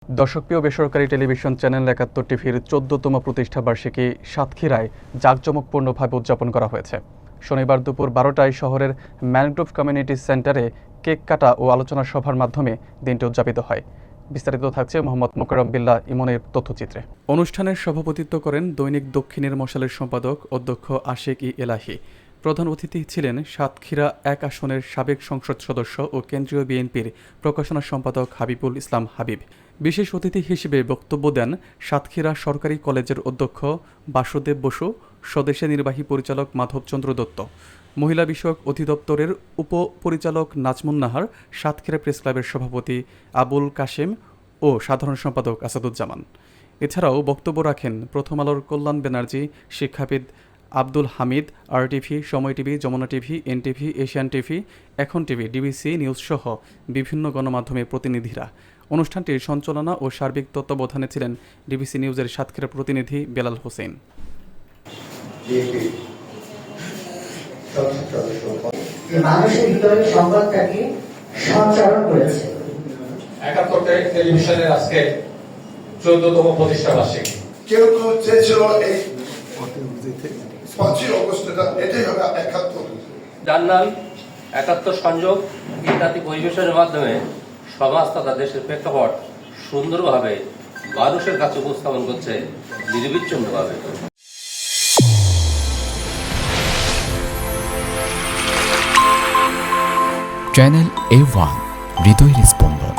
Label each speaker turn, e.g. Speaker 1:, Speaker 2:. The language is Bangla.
Speaker 1: দর্শকপ্রিয় বেসরকারি টেলিভিশন চ্যানেল ৭১ টিভির ১৪তম প্রতিষ্ঠাবার্ষিকী সাতক্ষীরায় জাঁকজমকপূর্ণভাবে উদযাপন করা হয়েছে। শনিবার দুপুর ১২টায় শহরের ম্যানগ্রোভ কমিউনিটি সেন্টারে কেক কাটা ও আলোচনা সভার মাধ্যমে দিনটি উদযাপিত হয়। বিস্তারিত থাকছে মোহাম্মদ মোকাররম বিল্লাহ ইমনের তথ্যচিত্রে। অনুষ্ঠানের সভাপতিত্ব করেন দৈনিক দক্ষিণের মশালের সম্পাদক অধ্যক্ষ আশিক এলাহি। প্রধান অতিথি ছিলেন সাতক্ষীরা ১ আসনের সাবেক সংসদ সদস্য ও কেন্দ্রীয় বিএনপির প্রকাশনা সম্পাদক হাবিবুল ইসলাম হাবিব। বিশেষ অতিথি হিসেবে বক্তব্য দেন সাতক্ষীরা সরকারি কলেজের অধ্যক্ষ বাসুদেব বসু, স্বদেশে নির্বাহী পরিচালক মাধবচন্দ্র দত্ত, মহিলা বিষয়ক অধিদপ্তরের উপপরিচালক নাজমুন নাহার, সাতক্ষীরা প্রেস ক্লাবের সভাপতি আবুল কাশেম ও সাধারণ সম্পাদক আসাদুজ্জামান। এছাড়াও বক্তব্য রাখেন প্রথম আলোর কল্যাণ ব্যানার্জি, শিক্ষাবিদ Abdul Hamid, RTV, Somoy TV, Jamuna TV, NTV, Asian TV, Ekhon TV, DBC news সহ বিভিন্ন গণমাধ্যমের প্রতিনিধিরা। অনুষ্ঠানটির সঞ্চালনা ও সার্বিক তত্ত্বাবধানে ছিলেন DBC নিউজের সাতক্ষীরা প্রতিনিধি বেলাল হোসেন।
Speaker 2: মানুষের ভিতরে সংবাদটাকে সঞ্চারণ করেছে।
Speaker 3: ৭১ টেলিভিশনের আজকে ১৪তম প্রতিষ্ঠা বার্ষিকী।
Speaker 4: কেউ তো চেয়েছিল এই ৫ই অগস্ট এটাই হবে ৭১।
Speaker 5: জার্নাল ৭১ সংযোগ ইত্যাদি পরিবেশনের মাধ্যমে সমাজ তথা দেশের প্রেক্ষাপট সুন্দরভাবে মানুষের কাছে উপস্থাপন করছে নির্বিচ্ছিন্নভাবে।
Speaker 6: চ্যানেল A1 হৃদয়ের স্পন্দন।